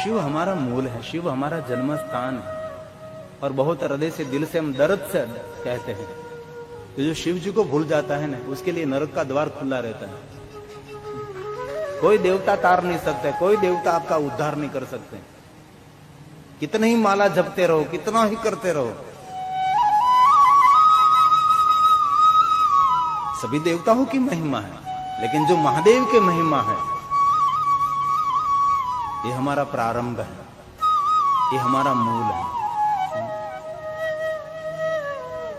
शिव हमारा मूल है, शिव हमारा जन्म स्थान है। और बहुत हृदय से, दिल से हम दर्द से कहते हैं, तो जो शिव जी को भूल जाता है ना, उसके लिए नरक का द्वार खुला रहता है। कोई देवता तार नहीं सकते, कोई देवता आपका उद्धार नहीं कर सकते। कितने ही माला जपते रहो, कितना ही करते रहो, सभी देवताओं की महिमा है, लेकिन जो महादेव की महिमा है, ये हमारा प्रारंभ है, ये हमारा मूल है।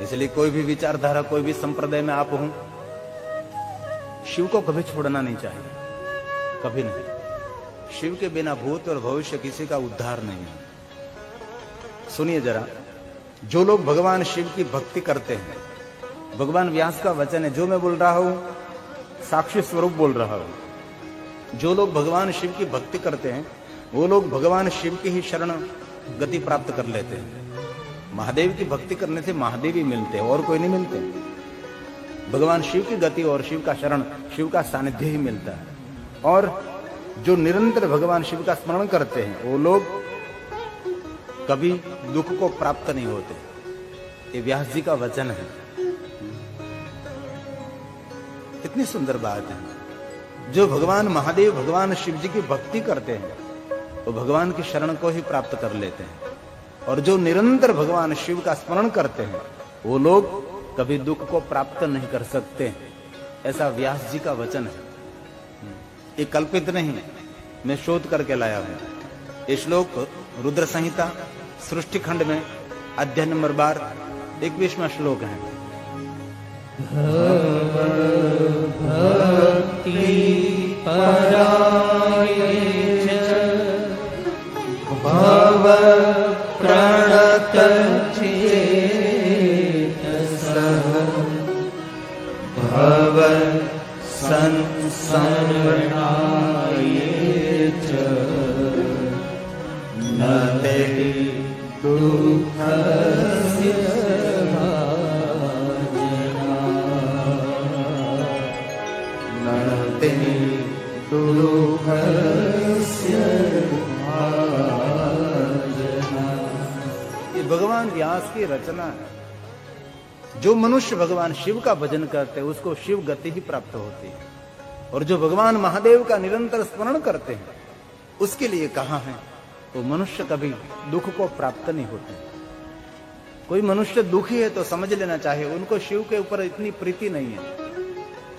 इसलिए कोई भी विचारधारा, कोई भी संप्रदाय में आप हो, शिव को कभी छोड़ना नहीं चाहिए, कभी नहीं। शिव के बिना भूत और भविष्य किसी का उद्धार नहीं है। सुनिए जरा, जो लोग भगवान शिव की भक्ति करते हैं, भगवान व्यास का वचन है, जो मैं बोल रहा हूं साक्षी स्वरूप बोल रहा हूं। जो लोग भगवान शिव की भक्ति करते हैं, वो लोग भगवान शिव की ही शरण गति प्राप्त कर लेते हैं। महादेव की भक्ति करने से महादेव ही मिलते हैं, और कोई नहीं मिलते। भगवान शिव की गति और शिव का शरण, शिव का सानिध्य ही मिलता है। और जो निरंतर भगवान शिव का स्मरण करते हैं, वो लोग कभी दुख को प्राप्त नहीं होते। ये व्यास जी का वचन है। इतनी सुंदर बात है। जो भगवान महादेव, भगवान शिव जी की भक्ति करते हैं, वो भगवान की शरण को ही प्राप्त कर लेते हैं। और जो निरंतर भगवान शिव का स्मरण करते हैं, वो लोग कभी दुख को प्राप्त नहीं कर सकते। ऐसा व्यास जी का वचन है। ये कल्पित नहीं, मैं शोध करके लाया हूं। ये श्लोक रुद्र संहिता सृष्टि खंड में अध्याय नंबर 12 21वां श्लोक है। भक्ति पराये भव प्रणत चेतसः भव संसरणाये च न ते दुःखस्य भाजना न ते दुःखस्य भाजना। ये भगवान व्यास की रचना है। जो मनुष्य भगवान शिव का भजन करते हैं, उसको शिव गति ही प्राप्त होती है। और जो भगवान महादेव का निरंतर स्मरण करते हैं, उसके लिए कहा है, तो मनुष्य कभी दुख को प्राप्त नहीं होते। कोई मनुष्य दुखी है तो समझ लेना चाहिए, उनको शिव के ऊपर इतनी प्रीति नहीं है,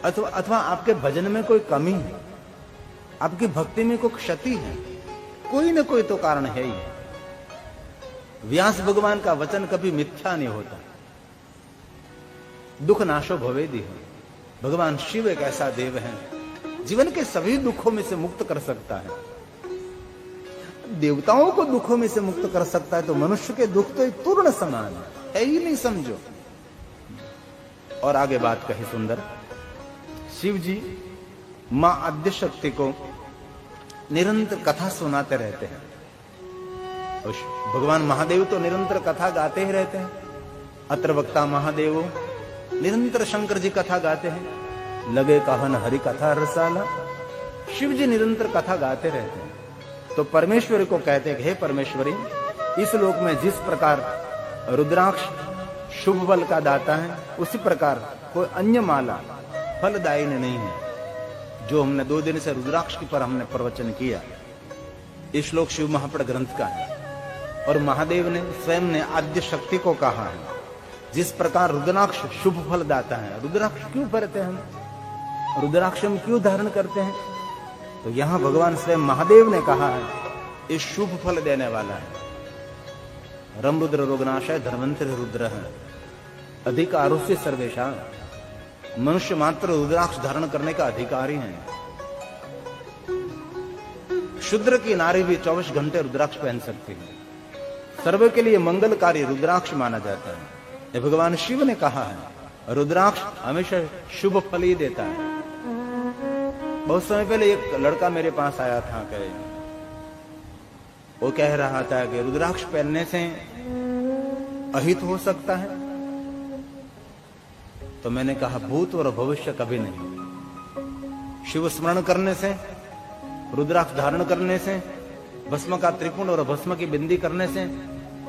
अथवा आपके भजन में कोई कमी है, आपकी भक्ति में कोई क्षति है, कोई न कोई तो कारण है ही। व्यास भगवान का वचन कभी मिथ्या नहीं होता। दुख नाशो भवेदि है। भगवान शिव एक ऐसा देव है, जीवन के सभी दुखों में से मुक्त कर सकता है। देवताओं को दुखों में से मुक्त कर सकता है, तो मनुष्य के दुख तो एक पूर्ण समान है ही नहीं, समझो। और आगे बात कही सुंदर। शिव जी मां आद्य शक्ति को निरंतर कथा सुनाते रहते हैं। और भगवान महादेव तो निरंतर कथा गाते ही रहते हैं। अत्र वक्ता महादेव निरंतर शंकर जी कथा गाते हैं। लगे कहन हरि कथा रसाला। शिव जी निरंतर कथा गाते रहते हैं। तो परमेश्वरी को कहते हैं, हे परमेश्वरी, इस लोक में जिस प्रकार रुद्राक्ष शुभ फल का दाता है, उसी प्रकार कोई अन्य माला फलदायिनी नहीं है। जो हमने 2 दिन से रुद्राक्ष की पर हमने प्रवचन किया, इस श्लोक शिव महापड़ ग्रंथ का है। और महादेव ने स्वयं ने आद्य शक्ति को कहा है, जिस प्रकार रुद्राक्ष शुभ फल दाता है। रुद्राक्ष क्यों भरते हैं हम, रुद्राक्ष हम क्यों धारण करते हैं? तो यहां भगवान स्वयं महादेव ने कहा है, ये शुभ फल देने वाला है। रम रुद्र रोगनाशय धर्मंत्र रुद्र है, अधिकारों से सर्वेशा। मनुष्य मात्र रुद्राक्ष धारण करने का अधिकारी है। शूद्र की नारी भी 24 घंटे रुद्राक्ष पहन सकती है। सर्व के लिए मंगलकारी रुद्राक्ष माना जाता है। ये भगवान शिव ने कहा है, रुद्राक्ष हमेशा शुभ फल ही देता है। बहुत समय पहले एक लड़का मेरे पास आया था, कहे वो कह रहा था कि रुद्राक्ष पहनने से अहित हो सकता है। तो मैंने कहा, भूत और भविष्य कभी नहीं। शिव स्मरण करने से, रुद्राक्ष धारण करने से भस्म का त्रिपुंड और भस्म की बिंदी करने से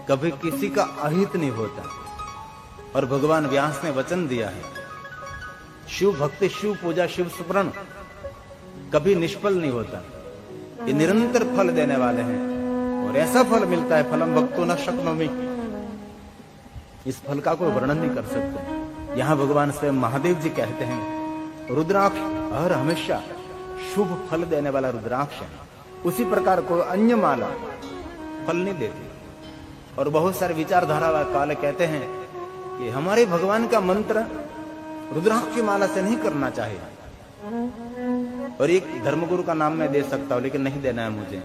कभी किसी का अहित नहीं होता। और भगवान व्यास ने वचन दिया है, शिव भक्ति, शिव पूजा, शिव सुमरण कभी निष्फल नहीं होता, ये निरंतर फल देने वाले हैं। और ऐसा फल मिलता है, फलम भक्तो न शक्नोमि, इस फल का कोई वर्णन नहीं कर सकते। यहां भगवान स्वयं महादेव जी कहते हैं, रुद्राक्ष हर हमेशा शुभ फल देने वाला रुद्राक्ष है। उसी प्रकार कोई अन्य माला फल नहीं देती। और बहुत सारे विचारधारा वाले कहते हैं कि हमारे भगवान का मंत्र रुद्राक्ष की माला से नहीं करना चाहिए। और एक धर्मगुरु का नाम मैं दे सकता हूं, लेकिन नहीं देना है मुझे।